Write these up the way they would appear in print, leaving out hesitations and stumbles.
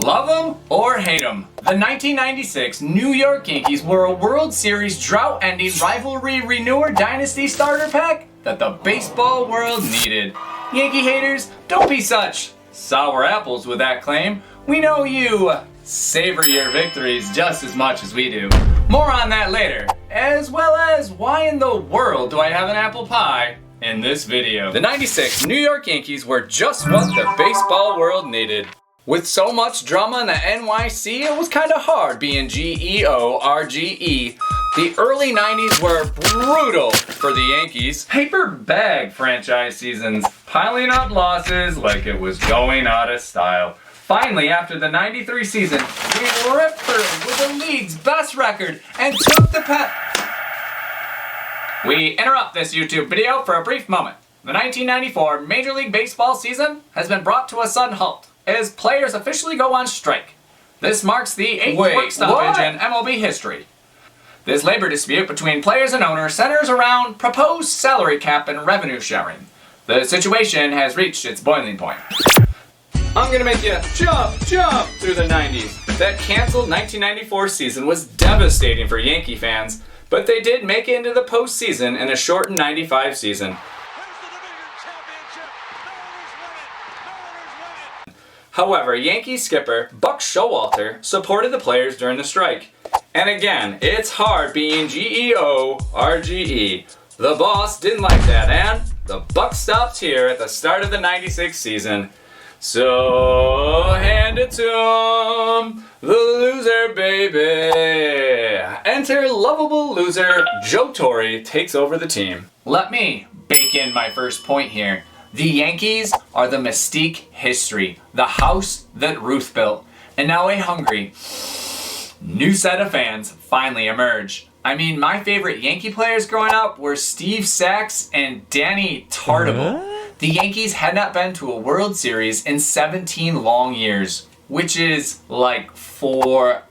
Love them or hate them, the 1996 New York Yankees were a World Series drought-ending rivalry renewer dynasty starter pack that the baseball world needed. Yankee haters, don't be such sour apples with that claim. We know you savor your victories just as much as we do. More on that later, as well as why in the world do I have an apple pie in this video. The 96 New York Yankees were just what the baseball world needed. With so much drama in the NYC, it was kinda hard being GEORGE. The early 90s were brutal for the Yankees. Paper bag franchise seasons, piling up losses like it was going out of style. Finally, after the 93 season, we ripped through with the league's best record and took the We interrupt this YouTube video for a brief moment. The 1994 Major League Baseball season has been brought to a sudden halt as players officially go on strike. This marks the 8th work stoppage in MLB history. This labor dispute between players and owners centers around proposed salary cap and revenue sharing. The situation has reached its boiling point. I'm gonna make you jump through the 90s. That canceled 1994 season was devastating for Yankee fans, but they did make it into the postseason in a shortened 95 season. However, Yankee skipper Buck Showalter supported the players during the strike. And again, it's hard being GEORGE. The boss didn't like that, and the buck stopped here at the start of the 96 season. So hand it to him, the loser baby. Enter lovable loser Joe Torre takes over the team. Let me bake in my first point here. The Yankees are the mystique history, the house that Ruth built, and now a hungry new set of fans finally emerge. I mean, my favorite Yankee players growing up were Steve Sax and Danny Tartabull. The Yankees had not been to a World Series in 17 long years, which is like forever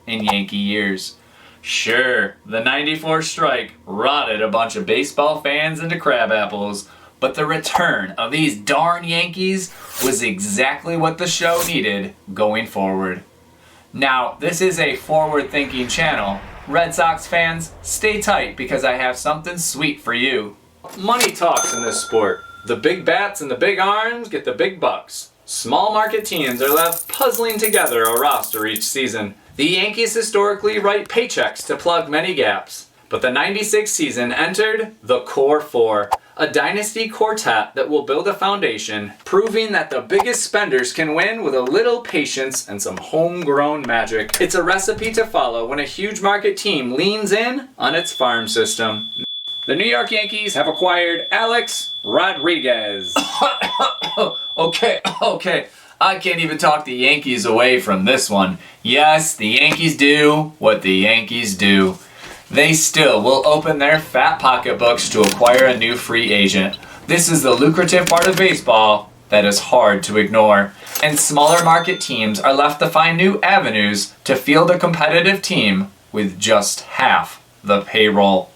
in Yankee years. Sure, the 94 strike rotted a bunch of baseball fans into crab apples, but the return of these darn Yankees was exactly what the show needed going forward. Now, this is a forward-thinking channel. Red Sox fans, stay tight because I have something sweet for you. Money talks in this sport. The big bats and the big arms get the big bucks. Small market teams are left puzzling together a roster each season. The Yankees historically write paychecks to plug many gaps. But the 96 season entered the Core Four, a dynasty quartet that will build a foundation, proving that the biggest spenders can win with a little patience and some homegrown magic. It's a recipe to follow when a huge market team leans in on its farm system. The New York Yankees have acquired Alex Rodriguez. Okay. I can't even talk the Yankees away from this one. Yes, the Yankees do what the Yankees do. They still will open their fat pocketbooks to acquire a new free agent. This is the lucrative part of baseball that is hard to ignore. And smaller market teams are left to find new avenues to field a competitive team with just half the payroll.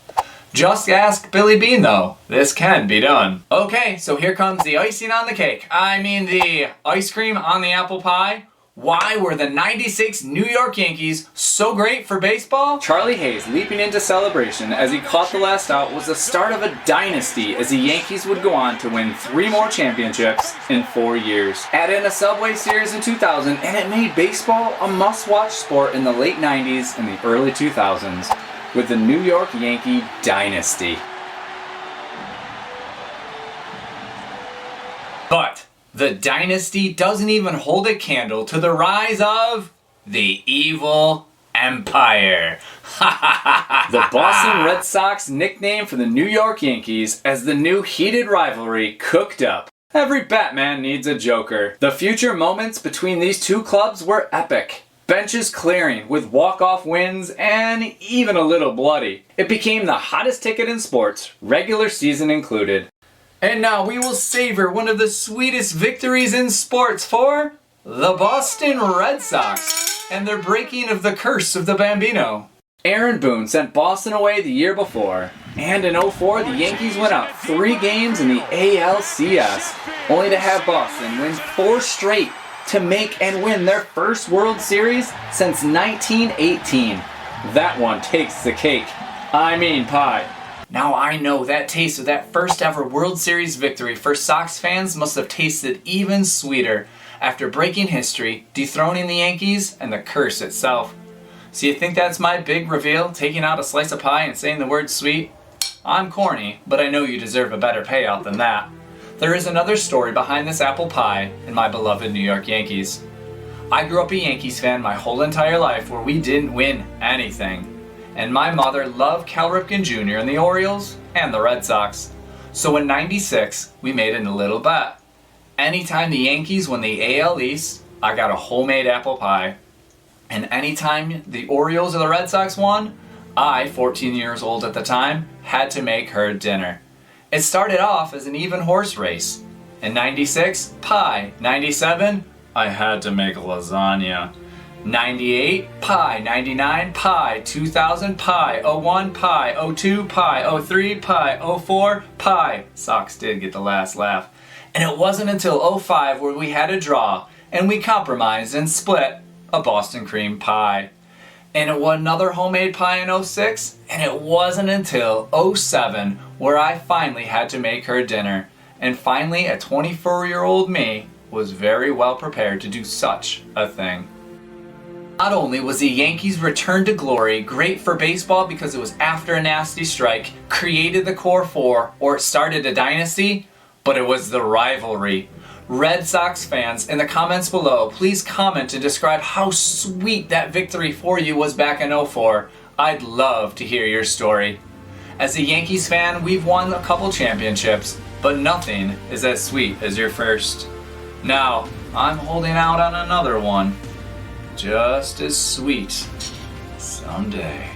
Just ask Billy Beane though, this can be done. Okay, so here comes the icing on the cake. I mean the ice cream on the apple pie. Why were the 96 New York Yankees so great for baseball? Charlie Hayes leaping into celebration as he caught the last out was the start of a dynasty as the Yankees would go on to win 3 more championships in 4 years. Add in a Subway Series in 2000 and it made baseball a must-watch sport in the late 90s and the early 2000s with the New York Yankee dynasty. But the dynasty doesn't even hold a candle to the rise of the evil empire. The Boston Red Sox nickname for the New York Yankees as the new heated rivalry cooked up. Every Batman needs a Joker. The future moments between these two clubs were epic. Benches clearing with walk-off wins and even a little bloody. It became the hottest ticket in sports, regular season included. And now we will savor one of the sweetest victories in sports for the Boston Red Sox and their breaking of the curse of the Bambino. Aaron Boone sent Boston away the year before, and in 04 the Yankees went out 3 games in the ALCS, only to have Boston win 4 straight to make and win their first World Series since 1918. That one takes the cake. I mean pie. Now I know that taste of that first ever World Series victory for Sox fans must have tasted even sweeter after breaking history, dethroning the Yankees, and the curse itself. So you think that's my big reveal, taking out a slice of pie and saying the word sweet? I'm corny, but I know you deserve a better payout than that. There is another story behind this apple pie and my beloved New York Yankees. I grew up a Yankees fan my whole entire life where we didn't win anything. And my mother loved Cal Ripken Jr. and the Orioles and the Red Sox. So in '96, we made a little bet. Anytime the Yankees won the AL East, I got a homemade apple pie. And anytime the Orioles or the Red Sox won, I, 14 years old at the time, had to make her dinner. It started off as an even horse race. In '96, pie. '97, I had to make lasagna. '98, pie. '99, pie. 2000, pie. '01, pie. '02, pie. '03, pie. '04, pie. Sox did get the last laugh. And it wasn't until '05 where we had a draw, and we compromised and split a Boston cream pie. And it was another homemade pie in '06, and it wasn't until '07 where I finally had to make her dinner. And finally, a 24-year-old me was very well prepared to do such a thing. Not only was the Yankees' return to glory great for baseball because it was after a nasty strike, created the core four, or it started a dynasty, but it was the rivalry. Red Sox fans, in the comments below, please comment and describe how sweet that victory for you was back in '04. I'd love to hear your story. As a Yankees fan, we've won a couple championships, but nothing is as sweet as your first. Now, I'm holding out on another one, just as sweet someday.